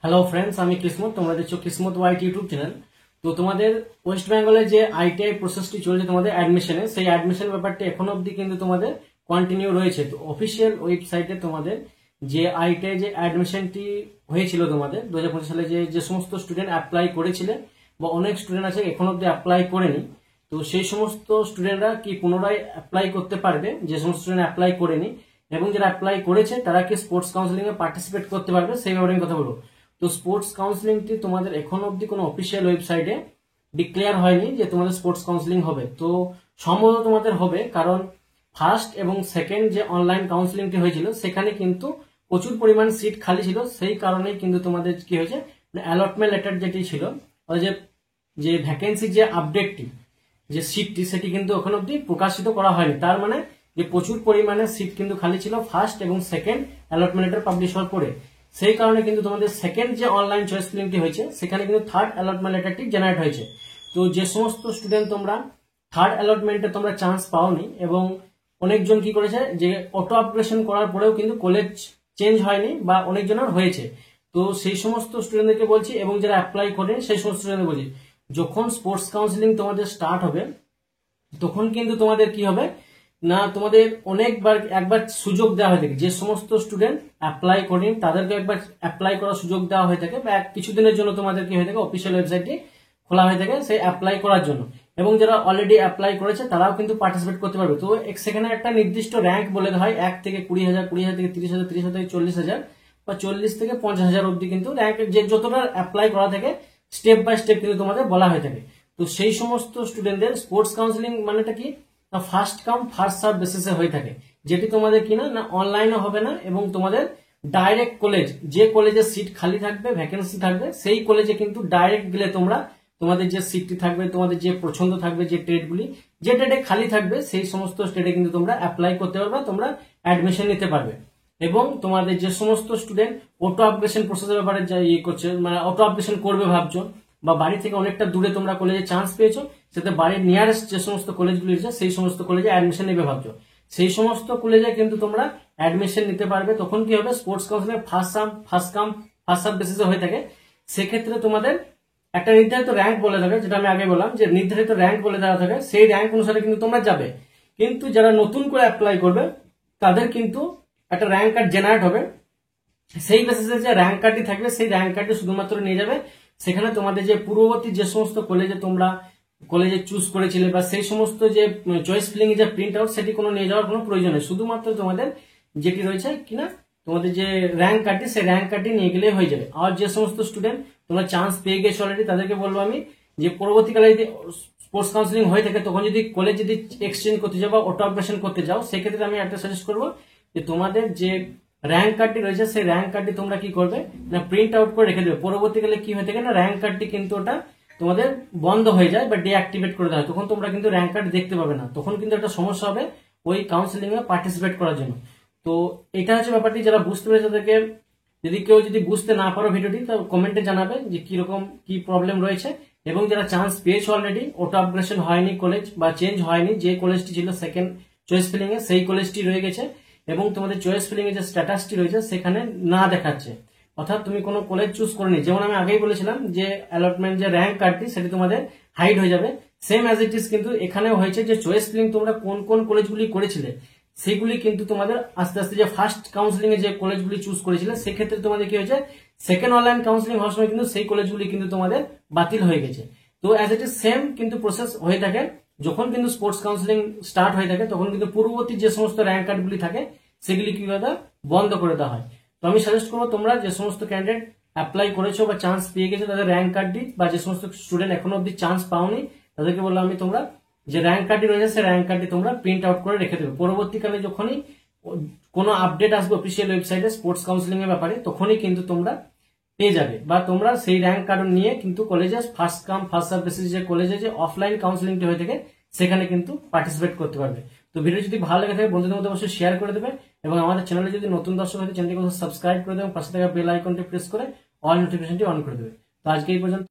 Hello friends, আমি কিসমত। তোমরা দেখছো কিসমত ওয়াইট ইউটিউব চ্যানেল। তো তোমাদের ওয়েস্ট বেঙ্গলে যে আইটিআই প্রসেসটি চলছে তোমাদের অ্যাডমিশনে, সেই অ্যাডমিশন ব্যাপারটি এখন অবধি কিন্তু তোমাদের কন্টিনিউ রয়েছে। তো অফিসিয়াল ওয়েবসাইটে তোমাদের যে আইটিআই যে অ্যাডমিশনটি হয়েছিল তোমাদের 2025 সালে, যে সমস্ত স্টুডেন্ট অ্যাপ্লাই করেছিলে বা অনেক স্টুডেন্ট আছে এখন অবধি অ্যাপ্লাই করেনি, তো সেই সমস্ত স্টুডেন্টরা কি পুনরায় অ্যাপ্লাই করতে পারবে? যে সমস্ত স্টুডেন্ট অ্যাপ্লাই করেনি এবং যারা অ্যাপ্লাই করেছে তারা কি স্পোর্টস কাউন্সিলিং এ পার্টিসিপেট করতে পারবে, সেই ব্যাপারে আমি কথা বলবো। তো স্পোর্টস কাউন্সিলিংটি তোমাদের এখন অবধি কোনো অফিসিয়াল ওয়েবসাইটে ডিক্লেয়ার হয়নি যে তোমাদের স্পোর্টস কাউন্সিলিং হবে। তো সম্ভবত তোমাদের হবে, কারণ ফার্স্ট এবং সেকেন্ড যে অনলাইন কাউন্সিলিংটি হয়েছিল সেখানে কিন্তু প্রচুর পরিমাণ সিট খালি ছিল। সেই কারণেই কিন্তু তোমাদের কি হয়েছে, অ্যালটমেন্ট লেটার যেটি ছিল, যে যে ভ্যাকেন্সি যে আপডেটটি, যে সিটটি, সেটি কিন্তু এখন অবধি প্রকাশিত করা হয়নি। তার মানে যে প্রচুর পরিমাণে সিট কিন্তু খালি ছিল ফার্স্ট এবং সেকেন্ড অ্যালটমেন্ট লেটার পাবলিশ হওয়ার পরে। সেই কারণে কিন্তু তোমাদের সেকেন্ড যে অনলাইন চয়েস ফিলিংটি হয়েছে সেখানে কিন্তু থার্ড অ্যালটমেন্ট লেটারটি জেনারেট হয়েছে। তো যে সমস্ত স্টুডেন্ট তোমরা থার্ড অ্যালটমেন্টে তোমরা চান্স পাওনি, এবং অনেকজন কি করেছে যে অটো আপগ্রেশন করার পরেও কিন্তু কলেজ চেঞ্জ হয়নি বা অনেকজনের হয়েছে, তো সেই সমস্ত স্টুডেন্টদেরকে বলছি, এবং যারা অ্যাপ্লাই করেন সেই সমস্ত স্টুডেন্টদের বলছি, যখন স্পোর্টস কাউন্সিলিং তোমাদের স্টার্ট হবে তখন কিন্তু তোমাদের কি হবে না, তোমাদের একবার সুযোগ দেওয়া হয়ে থাকে। যে সমস্ত স্টুডেন্ট অ্যাপ্লাই করেন তাদেরকে একবার অ্যাপ্লাই করার সুযোগ দেওয়া হয়ে থাকে, বা কিছুদিনের জন্য তোমাদের কি হয়ে থাকে, অফিসিয়াল ওয়েবসাইটটি খোলা হয়ে থাকে সেই অ্যাপ্লাই করার জন্য। এবং যারা অলরেডি অ্যাপ্লাই করেছে তারাও কিন্তু পার্টিসিপেট করতে পারবে। তো সেখানে একটা নির্দিষ্ট র্যাঙ্ক বলে দেওয়া হয়, 1 থেকে 20,000, 20,000 থেকে 30,000, 30,000 থেকে 40,000, বা 40 থেকে 50,000 অব্দি কিন্তু র্যাঙ্ক, যে যতটা অ্যাপ্লাই করা থাকে স্টেপ বাই স্টেপ কিন্তু তোমাদের বলা হয়ে থাকে। তো সেই সমস্ত স্টুডেন্টদের স্পোর্টস কাউন্সিলিং মানেটা কি, ফার্স্ট কাম ফার্স্ট সার্ভ বেসিসে হয়ে থাকে, যেটি তোমাদের কি না অনলাইনে হবে না, এবং তোমাদের ডাইরেক্ট কলেজ, যে কলেজে সিট খালি থাকবে, ভ্যাকেন্সি থাকবে, সেই কলেজে কিন্তু ডাইরেক্ট গেলে তোমরা তোমাদের যে সিটটি থাকবে, তোমাদের যে পছন্দ থাকবে, যে ট্রেডগুলি, যে ট্রেডে খালি থাকবে, সেই সমস্ত ট্রেডে কিন্তু তোমরা অ্যাপ্লাই করতে পারবে, তোমরা অ্যাডমিশন নিতে পারবে। এবং তোমাদের যে সমস্ত স্টুডেন্ট অটো আপগ্রেশন প্রসেসের ব্যাপারে করছে, মানে অটো আপগ্রেশন করবে ভাবছো, বা বাড়ি থেকে অনেকটা দূরে তোমরা কলেজে চান্স পেয়েছো, সেটা বাড়ির নিয়ারেস্ট যে সমস্ত কলেজগুলি রয়েছে সেই সমস্ত কলেজে অ্যাডমিশন নেবে ভাবছো, সেই সমস্ত কলেজে কিন্তু তোমরা অ্যাডমিশন নিতে পারবে। তখন কি হবে, sports counselling first come first serve বেসিসে হয়ে থাকে। সেক্ষেত্রে তোমাদের একটা নির্ধারিত র্যাঙ্ক বলে থাকে, যেটা আমি আগে বললাম, যে নির্ধারিত র্যাঙ্ক বলে দেওয়া থাকে, সেই র্যাঙ্ক অনুসারে কিন্তু তোমরা যাবে। কিন্তু যারা নতুন করে অ্যাপ্লাই করবে তাদের কিন্তু একটা র্যাঙ্ক কার্ড জেনারেট হবে, সেই বেসিসে যে র্যাঙ্ক কার্ডটি থাকবে সেই র্যাঙ্ক কার্ডটি শুধুমাত্র নিয়ে যাবে। সেখানে তোমাদের যে পূর্ববর্তী যে সমস্ত কলেজে তোমরা কলেজে চুজ করেছিলে, বা সেই সমস্ত যে চয়েস ফিলিং এর যে প্রিন্ট আউট, সেটি কোনো নিয়ে যাওয়ার কোনো প্রয়োজন নেই। শুধুমাত্র তোমাদের যেটি রয়েছে কিনা, তোমাদের যে র্যাঙ্ক কার্ডটি, সেই র্যাঙ্ক কার্ডটি নিয়ে গেলে হয়ে যাবে। আর যে সমস্ত স্টুডেন্ট তোমরা চান্স পেয়ে গেছো অলরেডি, তাদেরকে বলবো আমি, যে পরবর্তীকালে যদি স্পোর্টস কাউন্সিলিং হয়ে থাকে, তখন যদি কলেজ যদি এক্সচেঞ্জ করতে যাও বা অটো আপগ্রেশন করতে যাও, সেক্ষেত্রে আমি একটা সাজেস্ট করবো যে তোমাদের যে র্যাঙ্ক কার্ডটি রয়েছে সেই র্যাঙ্ক কার্ডটি তোমরা কি করবে না, প্রিন্ট আউট করে রেখে দেবে। পরবর্তীকালে কি হয়ে থাকে না, র্যাঙ্ক কার্ডটি কিন্তু ওটা তোমাদের বন্ধ হয়ে যায় বা ডিঅ্যাক্টিভেট করে দেওয়া হয়, তখন তোমরা কিন্তু র্যাঙ্ক কার্ড দেখতে পাবে না, তখন কিন্তু একটা সমস্যা হবে ওই কাউন্সিলিং এ পার্টিসিপেট করার জন্য। তো এটা হচ্ছে ব্যাপারটি, যারা বুঝতে পেরেছে তাদেরকে, যদি কেউ যদি বুঝতে না পারো ভিডিওটি, তো কমেন্টে জানাবে যে কিরকম কি প্রবলেম রয়েছে। এবং যারা চান্স পেয়েছো অলরেডি, অটো আপগ্রেশন হয়নি কলেজ বা চেঞ্জ হয়নি, যে কলেজটি ছিল সেকেন্ড চয়েস ফিলিং এ সেই কলেজটি রয়ে গেছে, এবং তোমাদের চয়েস ফিলিং এর যে স্ট্যাটাসটি রয়েছে সেখানে না দেখাচ্ছে, অর্থাৎ তুমি কোনো কলেজ চুজ করনি। যেমন আমি আগেই বলেছিলাম যে অ্যালটমেন্ট যে র্যাঙ্ক কার্ডটি, সেটি তোমাদের হাইড হয়ে যাবে, সেম অ্যাজ ইট ইজ কিন্তু এখানেও হয়েছে, যে চয়েস ফিলিং তোমরা কোন কোন কলেজগুলি করেছিলে সেগুলি কিন্তু তোমাদের আস্তে আস্তে যে ফার্স্ট কাউন্সিলিং এ যে কলেজগুলি চুজ করেছিলে, সেক্ষেত্রে তোমাদের কি হয়েছে, সেকেন্ড অনলাইন কাউন্সিলিং হওয়ার সময় কিন্তু সেই কলেজগুলি কিন্তু তোমাদের বাতিল হয়ে গেছে। তো অ্যাজ ইট ইজ সেম কিন্তু প্রসেস হয়ে থাকে, যখন কিন্তু স্পোর্টস কাউন্সিলিং স্টার্ট হয়ে থাকে তখন কিন্তু পূর্ববর্তী যে সমস্ত র্যাঙ্ক কার্ডগুলি থাকে সেগুলি কি করে বন্ধ করে দেওয়া হয়। তো আমি সাজেস্ট করবো, তোমরা যে সমস্ত ক্যান্ডিডেট অ্যাপ্লাই করেছো বা চান্স পেয়ে গেছো তাদের র্যাঙ্ক কার্ডটি, বা যে সমস্ত স্টুডেন্ট এখনো অব্দি চান্স পাওনি তাদেরকে বললাম আমি, তোমরা যে র্যাঙ্ক কার্ডটি রয়েছে সেই র্যাঙ্ক কার্ডটি তোমরা প্রিন্ট আউট করে রেখে দেবে। পরবর্তীকালে যখনই কোনো আপডেট আসবে অফিসিয়াল ওয়েবসাইটে স্পোর্টস কাউন্সিলিং এর ব্যাপারে, তখনই কিন্তু তোমরা পেয়ে যাবে, বা তোমরা সেই র্যাঙ্ক কার্ড নিয়ে কিন্তু কলেজে first come first serve basis যে কলেজে যে অফলাইন কাউন্সিলিংটি হয়ে থাকে সেখানে কিন্তু পার্টিসিপেট করতে পারবে। তো ভিডিও যদি ভালো লেগে থাকে বন্ধুদের মধ্যে অবশ্যই শেয়ার করে দেবে, এবং আমাদের চ্যানেলে যদি নতুন দর্শক হয় চ্যানেলটিকে সাবস্ক্রাইব করে দেবে, পাশে থাকা বেল আইকনটি প্রেস করে অল নোটিফিকেশনটি অন করে দেবে। তো আজকে এই পর্যন্ত।